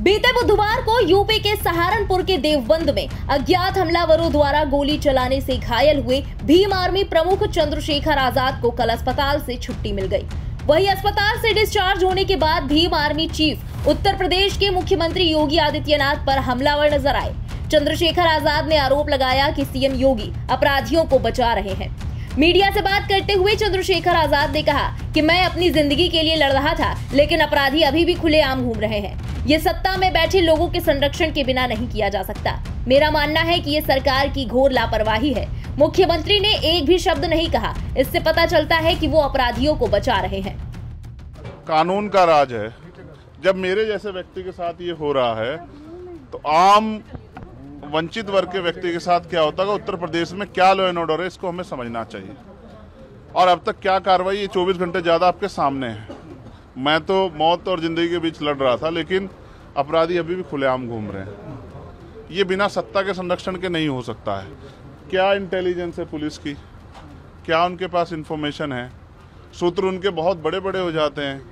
बीते बुधवार को यूपी के सहारनपुर के देवबंद में अज्ञात हमलावरों द्वारा गोली चलाने से घायल हुए भीम आर्मी प्रमुख चंद्रशेखर आजाद को कल अस्पताल से छुट्टी मिल गई। वहीं अस्पताल से डिस्चार्ज होने के बाद भीम आर्मी चीफ उत्तर प्रदेश के मुख्यमंत्री योगी आदित्यनाथ पर हमलावर नजर आए। चंद्रशेखर आजाद ने आरोप लगाया कि सीएम योगी अपराधियों को बचा रहे हैं। मीडिया से बात करते हुए चंद्रशेखर आजाद ने कहा कि मैं अपनी जिंदगी के लिए लड़ रहा था, लेकिन अपराधी अभी भी खुलेआम घूम रहे हैं। ये सत्ता में बैठे लोगों के संरक्षण के बिना नहीं किया जा सकता। मेरा मानना है कि ये सरकार की घोर लापरवाही है। मुख्यमंत्री ने एक भी शब्द नहीं कहा। इससे पता चलता है कि वो अपराधियों को बचा रहे हैं। कानून का राज है। जब मेरे जैसे व्यक्ति के साथ ये हो रहा है तो आम वंचित वर्ग के व्यक्ति के साथ क्या होता है, उत्तर प्रदेश में क्या लॉ एंड ऑर्डर है, इसको हमें समझना चाहिए। और अब तक क्या कार्रवाई, ये 24 घंटे ज़्यादा आपके सामने है। मैं तो मौत और जिंदगी के बीच लड़ रहा था, लेकिन अपराधी अभी भी खुलेआम घूम रहे हैं। ये बिना सत्ता के संरक्षण के नहीं हो सकता है। क्या इंटेलिजेंस है पुलिस की, क्या उनके पास इंफॉर्मेशन है, सूत्र उनके बहुत बड़े बड़े हो जाते हैं।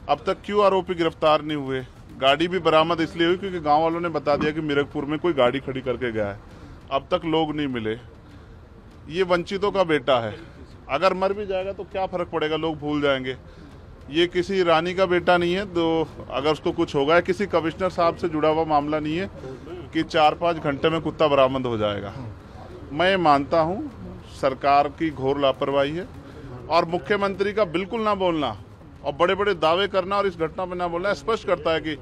अब तक क्यों आरोपी गिरफ्तार नहीं हुए? गाड़ी भी बरामद इसलिए हुई क्योंकि गांव वालों ने बता दिया कि मीरकपुर में कोई गाड़ी खड़ी करके गया है। अब तक लोग नहीं मिले। ये वंचितों का बेटा है। अगर मर भी जाएगा तो क्या फर्क पड़ेगा, लोग भूल जाएंगे। ये किसी रानी का बेटा नहीं है तो अगर उसको कुछ होगा, किसी कमिश्नर साहब से जुड़ा हुआ मामला नहीं है कि 4-5 घंटे में कुत्ता बरामद हो जाएगा। मैं मानता हूँ सरकार की घोर लापरवाही है और मुख्यमंत्री का बिल्कुल ना बोलना और बड़े बड़े दावे करना और इस घटना में ना बोलना स्पष्ट करता है कि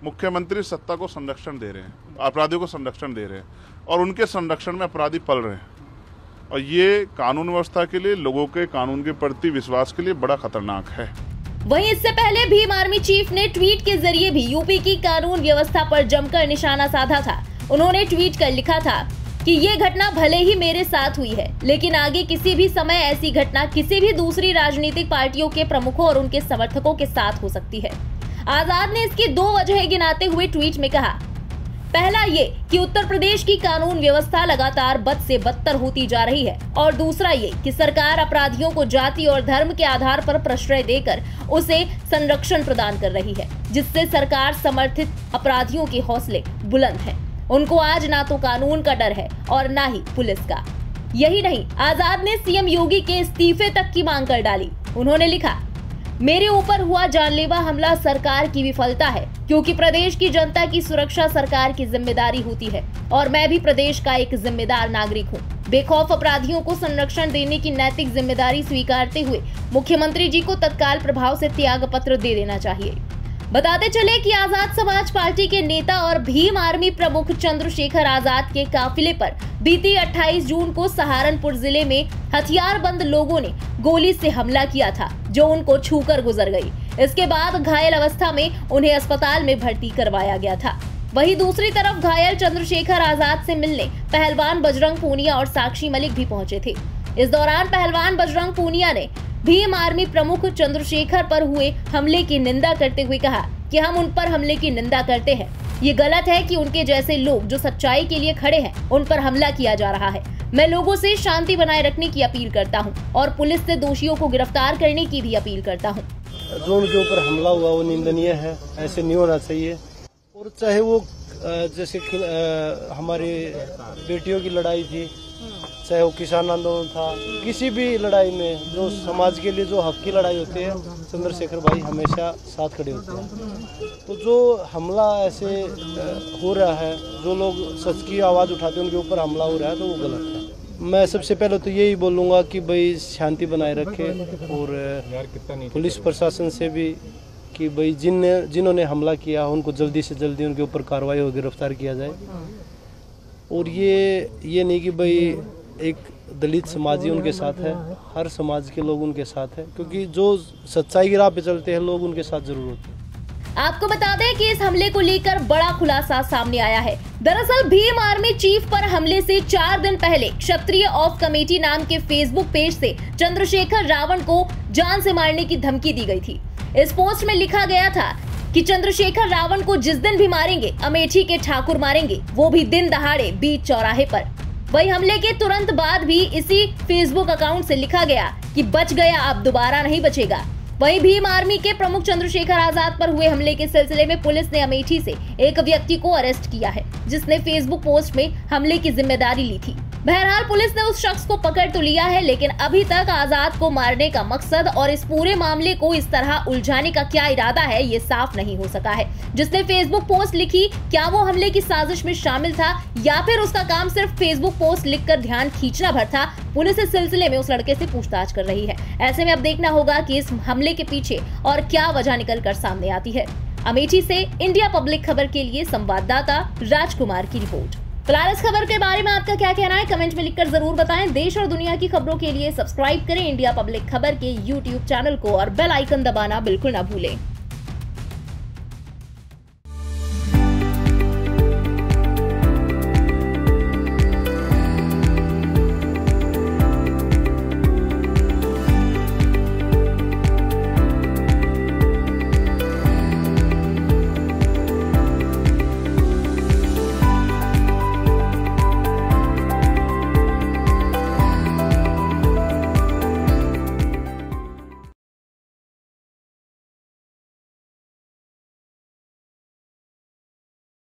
मुख्यमंत्री सत्ता को संरक्षण दे रहे हैं, अपराधियों को संरक्षण दे रहे हैं और उनके संरक्षण में अपराधी पल रहे हैं। और ये कानून व्यवस्था के लिए, लोगों के कानून के प्रति विश्वास के लिए बड़ा खतरनाक है। वहीं इससे पहले भीम आर्मी चीफ ने ट्वीट के जरिए भी यूपी की कानून व्यवस्था पर जमकर निशाना साधा था। उन्होंने ट्वीट कर लिखा था कि ये घटना भले ही मेरे साथ हुई है, लेकिन आगे किसी भी समय ऐसी घटना किसी भी दूसरी राजनीतिक पार्टियों के प्रमुखों और उनके समर्थकों के साथ हो सकती है। आजाद ने इसकी 2 वजह गिनाते हुए ट्वीट में कहा, पहला ये कि उत्तर प्रदेश की कानून व्यवस्था लगातार बद से बदतर होती जा रही है और दूसरा ये कि सरकार अपराधियों को जाति और धर्म के आधार पर प्रश्रय देकर उसे संरक्षण प्रदान कर रही है, जिससे सरकार समर्थित अपराधियों के हौसले बुलंद हैं। उनको आज ना तो कानून का डर है और ना ही पुलिस का। यही नहीं, आजाद ने सीएम योगी के इस्तीफे तक की मांग कर डाली। उन्होंने लिखा, मेरे ऊपर हुआ जानलेवा हमला सरकार की विफलता है, क्योंकि प्रदेश की जनता की सुरक्षा सरकार की जिम्मेदारी होती है और मैं भी प्रदेश का एक जिम्मेदार नागरिक हूँ। बेखौफ अपराधियों को संरक्षण देने की नैतिक जिम्मेदारी स्वीकारते हुए मुख्यमंत्री जी को तत्काल प्रभाव से त्याग पत्र दे देना चाहिए। बताते चले कि आजाद समाज पार्टी के नेता और भीम आर्मी प्रमुख चंद्रशेखर आजाद के काफिले पर बीती 28 जून को सहारनपुर जिले में हथियारबंद लोगों ने गोली से हमला किया था, जो उनको छूकर गुजर गई। इसके बाद घायल अवस्था में उन्हें अस्पताल में भर्ती करवाया गया था। वहीं दूसरी तरफ घायल चंद्रशेखर आजाद से मिलने पहलवान बजरंग पूनिया और साक्षी मलिक भी पहुंचे थे। इस दौरान पहलवान बजरंग पूनिया ने भीम आर्मी प्रमुख चंद्रशेखर पर हुए हमले की निंदा करते हुए कहा कि हम उन पर हमले की निंदा करते हैं। ये गलत है कि उनके जैसे लोग जो सच्चाई के लिए खड़े हैं, उन पर हमला किया जा रहा है। मैं लोगों से शांति बनाए रखने की अपील करता हूं और पुलिस से दोषियों को गिरफ्तार करने की भी अपील करता हूं। जो उनके ऊपर हमला हुआ वो निंदनीय है, ऐसे नहीं होना चाहिए। और चाहे वो जैसे हमारी बेटियों की लड़ाई थी, चाहे वो किसान आंदोलन था, किसी भी लड़ाई में जो समाज के लिए जो हक की लड़ाई होती है, चंद्रशेखर भाई हमेशा साथ खड़े होते हैं। तो जो हमला ऐसे हो रहा है, जो लोग सच की आवाज़ उठाते हैं उनके ऊपर हमला हो रहा है, तो वो गलत है। मैं सबसे पहले तो यही बोलूँगा कि भाई शांति बनाए रखें और पुलिस प्रशासन से भी कि भाई जिन्होंने हमला किया उनको जल्दी से जल्दी उनके ऊपर कार्रवाई हो, गिरफ्तार किया जाए। और ये नहीं कि भाई एक दलित समाज ही उनके साथ है, हर समाज के लोग उनके साथ हैं, क्योंकि जो सच्चाई की राह पे चलते हैं लोग उनके साथ जरूर होते हैं। आपको बता दें कि इस हमले को लेकर बड़ा खुलासा सामने आया है। दरअसल भीम आर्मी चीफ पर हमले से 4 दिन पहले क्षत्रिय ऑफ कमेटी नाम के फेसबुक पेज से चंद्रशेखर रावण को जान से मारने की धमकी दी गई थी। इस पोस्ट में लिखा गया था कि चंद्रशेखर रावण को जिस दिन भी मारेंगे अमेठी के ठाकुर मारेंगे, वो भी दिन दहाड़े बीच चौराहे पर। वही हमले के तुरंत बाद भी इसी फेसबुक अकाउंट से लिखा गया कि बच गया अब दोबारा नहीं बचेगा। वहीं भीम आर्मी के प्रमुख चंद्रशेखर आजाद पर हुए हमले के सिलसिले में पुलिस ने अमेठी से एक व्यक्ति को अरेस्ट किया है, जिसने फेसबुक पोस्ट में हमले की जिम्मेदारी ली थी। बहरहाल पुलिस ने उस शख्स को पकड़ तो लिया है, लेकिन अभी तक आजाद को मारने का मकसद और इस पूरे मामले को इस तरह उलझाने का क्या इरादा है, ये साफ नहीं हो सका है। जिसने फेसबुक पोस्ट लिखी, क्या वो हमले की साजिश में शामिल था या फिर उसका काम सिर्फ फेसबुक पोस्ट लिखकर ध्यान खींचना भर था? पुलिस इस सिलसिले में उस लड़के से पूछताछ कर रही है। ऐसे में अब देखना होगा कि इस हमले के पीछे और क्या वजह निकल कर सामने आती है। अमेठी से इंडिया पब्लिक खबर के लिए संवाददाता राजकुमार की रिपोर्ट। फिलहाल इस खबर के बारे में आपका क्या कहना है, कमेंट में लिखकर जरूर बताएं। देश और दुनिया की खबरों के लिए सब्सक्राइब करें इंडिया पब्लिक खबर के YouTube चैनल को और बेल आइकन दबाना बिल्कुल ना भूलें।